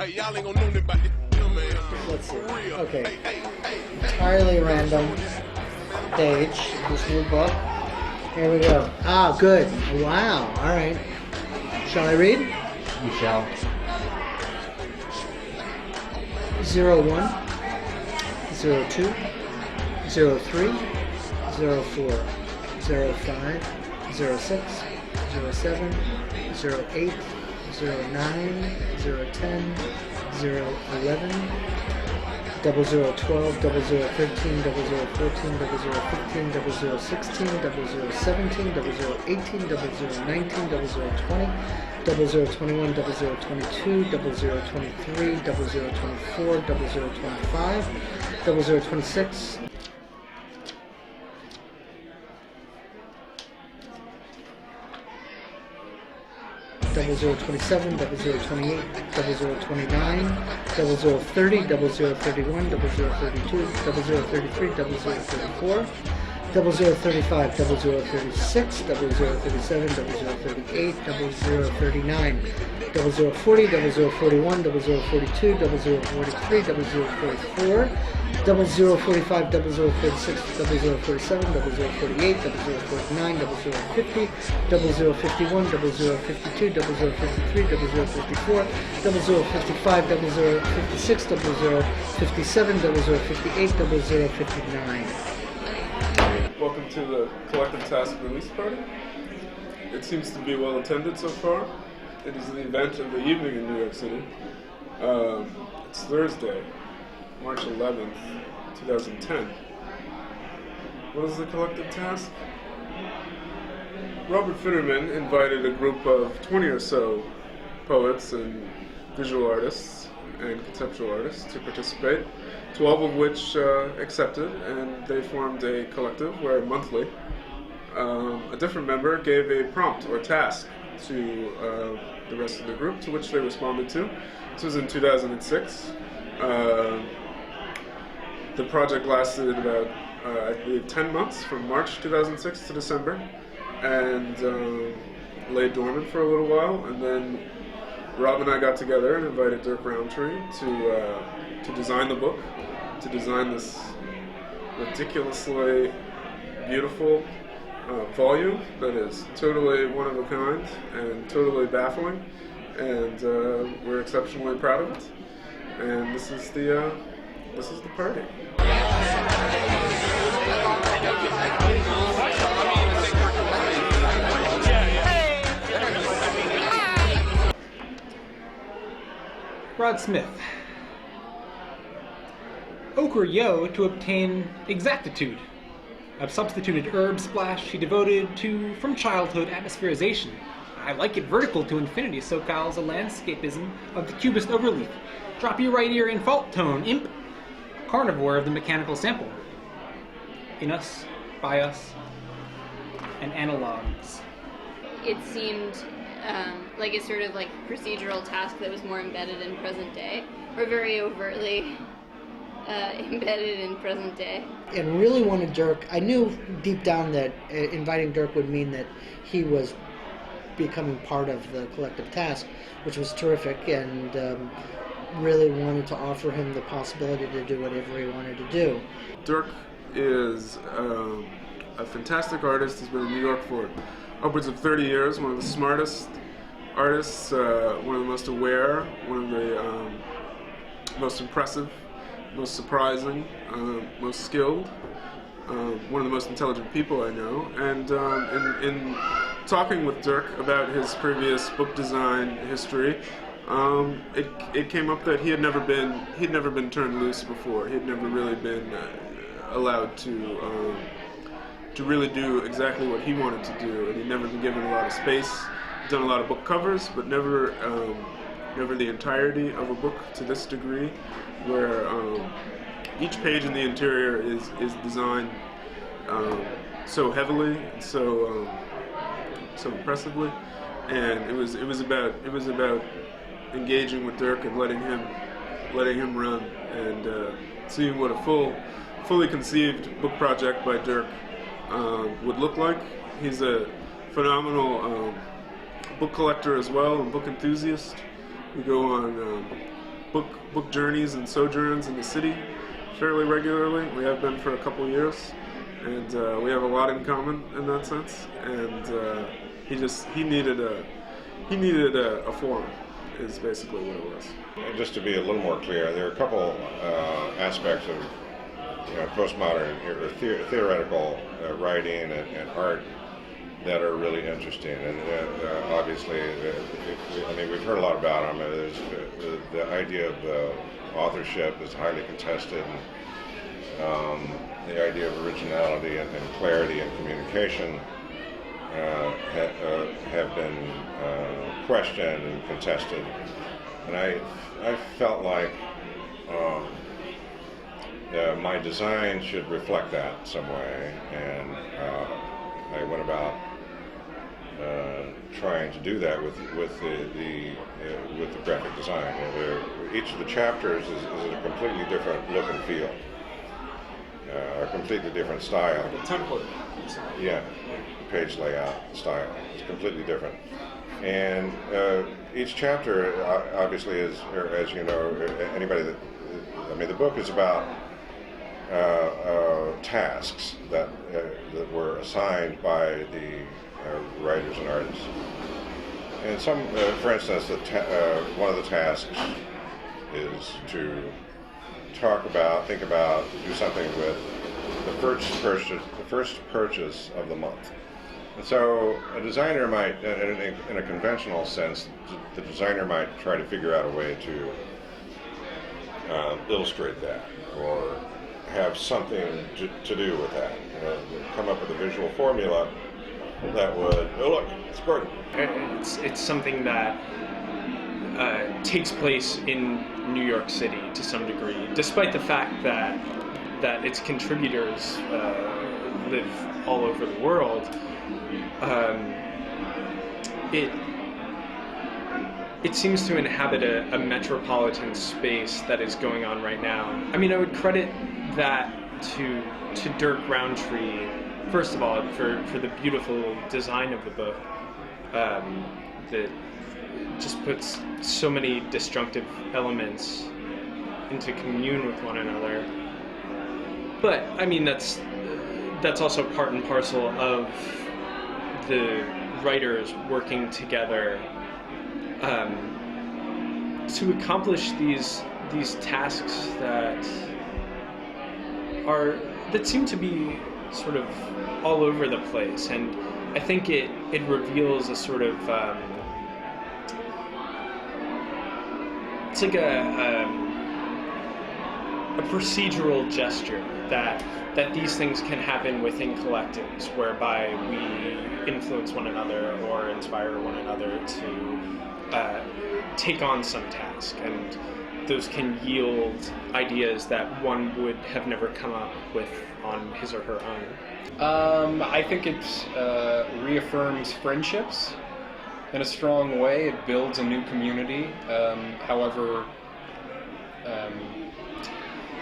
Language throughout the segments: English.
Hey, y'all ain't gonna know nothing about this, man. Let's see. Okay. Entirely random page. This new book. Here we go. Ah, good. Wow. All right. Shall I read? You shall. 01, 02, 03, 04, 05, 06, 07, 08, 09, 010, 011, 0012, 0013, 0014, 0015, 0016, 0017, 0018, 0019, 0020, 0021, 0022, 0023, 0024, 0025, 0026, 0027, 0028, 0029, 0030, 0031, 0032, 0033, 0034, 0035, 0036, 0037, 0038, 0039, 0040, 0041, 0042, 0043, 0044, 0045, 0046, 0047, 0048, 0049, 0050, 0051, 0052, 0053, 0054, 0055, 0056, 0057, 0058, 0059. Welcome to the Collective Task release party. It seems to be well attended so far. It is the event of the evening in New York City. It's Thursday, March 11th, 2010. What is the Collective Task? Robert Fitterman invited a group of 20 or so poets and visual artists and conceptual artists to participate, 12 of which accepted, and they formed a collective where monthly a different member gave a prompt or task to the rest of the group, to which they responded to. This was in 2006. The project lasted about, I believe, 10 months, from March 2006 to December, and lay dormant for a little while, and then Rob and I got together and invited Dirk Rowntree to design the book, to design this ridiculously beautiful volume that is totally one of a kind and totally baffling, and we're exceptionally proud of it. And this is the party. Rod Smith. Ochre yo to obtain exactitude. A substituted herb splash she devoted to, from childhood, atmospherization. I like it vertical to infinity, SoCal's a landscapism of the cubist overleaf. Drop your right ear in fault tone, imp. Carnivore of the mechanical sample. In us, by us, and analogs. It seemed like a sort of like procedural task that was more embedded in present day, or very overtly embedded in present day. And really wanted Dirk. I knew deep down that inviting Dirk would mean that he was becoming part of the collective task, which was terrific, and really wanted to offer him the possibility to do whatever he wanted to do. Dirk is a fantastic artist. He's been in New York for upwards of 30 years, one of the smartest artists, one of the most aware, one of the most impressive, most surprising, most skilled, one of the most intelligent people I know. And in talking with Dirk about his previous book design history, it came up that he had never been turned loose before. He had never really been allowed to really do exactly what he wanted to do, and he'd never been given a lot of space. Done a lot of book covers, but never the entirety of a book to this degree, where each page in the interior is designed so heavily, so impressively, and it was about engaging with Dirk and letting him run, and seeing what a fully conceived book project by Dirk would look like. He's a phenomenal book collector as well, and book enthusiast. We go on book journeys and sojourns in the city fairly regularly. We have been for a couple of years, and we have a lot in common in that sense. And he needed a forum, is basically what it was. And just to be a little more clear, there are a couple aspects of postmodern or theoretical writing and art that are really interesting, and obviously, we've heard a lot about them. There's the idea of authorship is highly contested. The idea of originality and clarity and communication have been questioned and contested, and I felt like my design should reflect that some way, and I went about trying to do that with the graphic design. Each of the chapters is a completely different look and feel, a completely different style. Like a template. Yeah, page layout style. It's completely different. And each chapter, obviously, is, as you know, the book is about tasks that were assigned by the writers and artists. And for instance, one of the tasks is to think about, do something with the first purchase of the month. And so a designer might, in a conventional sense, the designer might try to figure out a way to illustrate that, or have something to do with that. Come up with a visual formula that would, oh look, it's Gordon. It's something that takes place in New York City to some degree, despite the fact that its contributors live all over the world. It seems to inhabit a metropolitan space that is going on right now. I mean, I would credit that to Dirk Rowntree, first of all, for the beautiful design of the book that just puts so many disjunctive elements into commune with one another. But I mean, that's also part and parcel of the writers working together to accomplish these tasks that seem to be sort of all over the place, and I think it reveals a sort of it's like a procedural gesture that these things can happen within collectives, whereby we influence one another or inspire one another to take on some task, and those can yield ideas that one would have never come up with on his or her own. I think it reaffirms friendships in a strong way. It builds a new community, however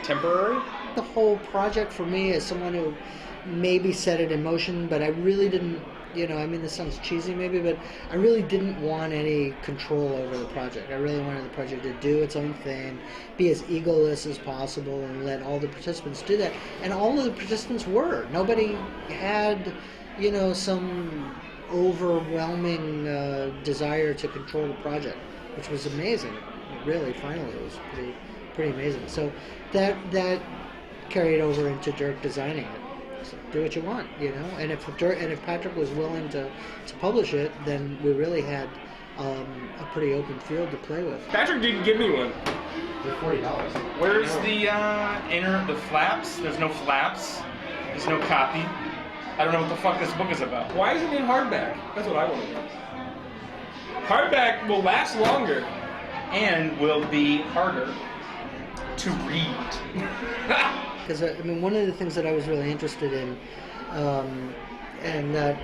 temporary. The whole project for me, as someone who maybe set it in motion, but I really didn't, this sounds cheesy maybe, but I really didn't want any control over the project. I really wanted the project to do its own thing, be as egoless as possible, and let all the participants do that. And all of the participants were. Nobody had, some overwhelming desire to control the project, which was amazing. Really, finally, it was pretty amazing. So that carried over into Dirk designing it. So do what you want, And if Patrick was willing to publish it, then we really had a pretty open field to play with. Patrick didn't give me one. They're $40. Where's the flaps? There's no flaps. There's no copy. I don't know what the fuck this book is about. Why isn't it hardback? That's what I want to know. Hardback will last longer. And will be harder to read. Because one of the things that I was really interested in, and that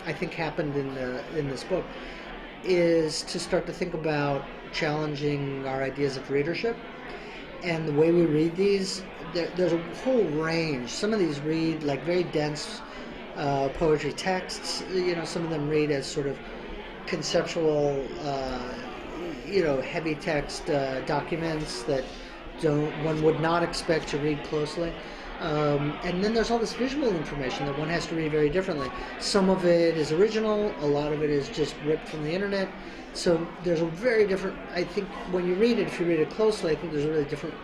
I think happened in this book, is to start to think about challenging our ideas of readership and the way we read these. There's a whole range. Some of these read like very dense poetry texts. Some of them read as sort of conceptual, heavy text documents that one would not expect to read closely. And then there's all this visual information that one has to read very differently. Some of it is original, a lot of it is just ripped from the internet. So there's a very different, I think when you read it, if you read it closely, I think there's a really different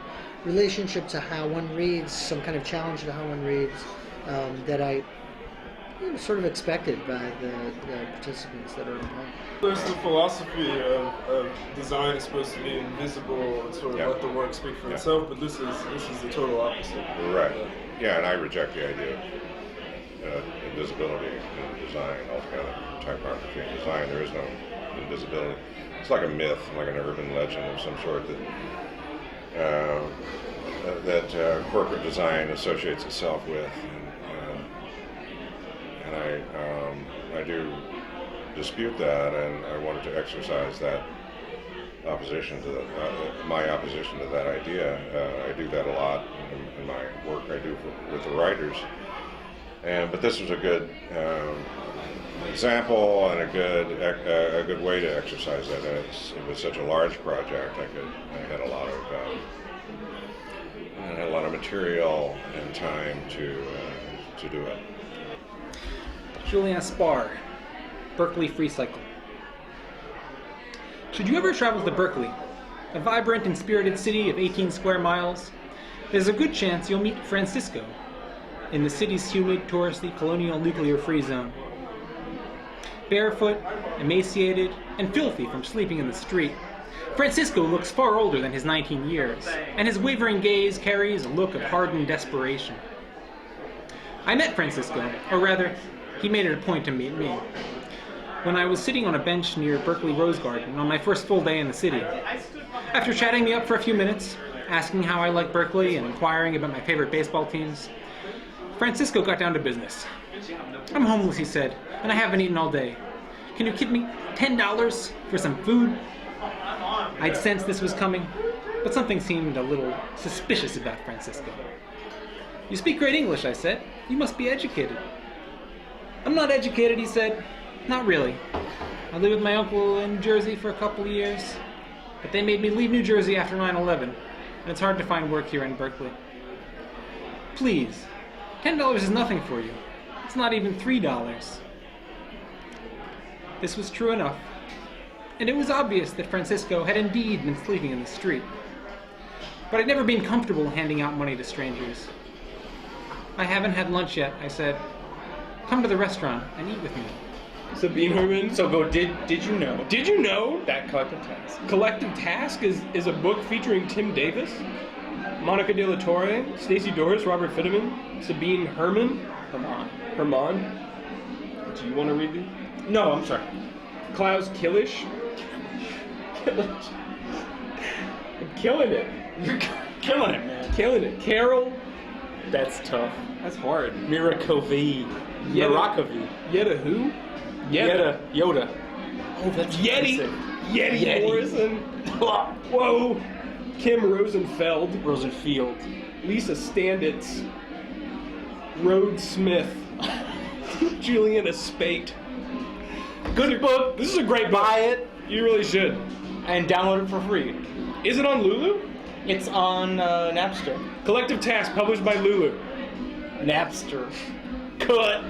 relationship to how one reads, some kind of challenge to how one reads, that I sort of expected by the participants that are involved. There's the philosophy of design is supposed to be invisible and sort of let the work speak for itself, but this is the total opposite. Right. Yeah, and I reject the idea of invisibility in design altogether. Typography in design, there is no invisibility. It's like a myth, like an urban legend of some sort that corporate design associates itself with. And I do dispute that, and I wanted to exercise that opposition to my opposition to that idea. I do that a lot in my work I do with the writers, but this was a good example and a good way to exercise that. And it was such a large project. I had a lot of material and time to do it. Juliana Spahr, Berkeley Free Cycle. Should you ever travel to Berkeley, a vibrant and spirited city of 18 square miles, there's a good chance you'll meet Francisco in the city's humid, touristy, colonial nuclear-free zone. Barefoot, emaciated, and filthy from sleeping in the street, Francisco looks far older than his 19 years, and his wavering gaze carries a look of hardened desperation. I met Francisco, or rather, he made it a point to meet me, when I was sitting on a bench near Berkeley Rose Garden on my first full day in the city. After chatting me up for a few minutes, asking how I like Berkeley and inquiring about my favorite baseball teams, Francisco got down to business. I'm homeless, he said, and I haven't eaten all day. Can you give me $10 for some food? I'd sensed this was coming, but something seemed a little suspicious about Francisco. You speak great English, I said. You must be educated. I'm not educated, he said. Not really. I lived with my uncle in Jersey for a couple of years, but they made me leave New Jersey after 9/11, and it's hard to find work here in Berkeley. Please, $10 is nothing for you. It's not even $3. This was true enough, and it was obvious that Francisco had indeed been sleeping in the street. But I'd never been comfortable handing out money to strangers. I haven't had lunch yet, I said. Come to the restaurant and eat with me. Sabine Herrmann. So go, did you know? Did you know That Collective Task. Collective Task is a book featuring Tim Davis, Monica De La Torre, Stacy Doris, Robert Fitterman, Sabine Herrmann. Herrmann. Do you want to read these? No, I'm sorry. Klaus Killisch. I'm killing it. You're killing it, man. Killing it. Carol. That's tough. That's hard. Mirakove. Mirakove. Yedda who? Yoda. Oh, that's Yeti. impressive. Yedda Morrison. Whoa. Kim Rosenfield. Lisa Sanditz. Rhodes Smith. Juliana Spahr. Good book. This is a great book. Buy it You really should. and download it for free. Is it on Lulu? It's on Napster. Collective Task, published by Lulu. Napster. Cut.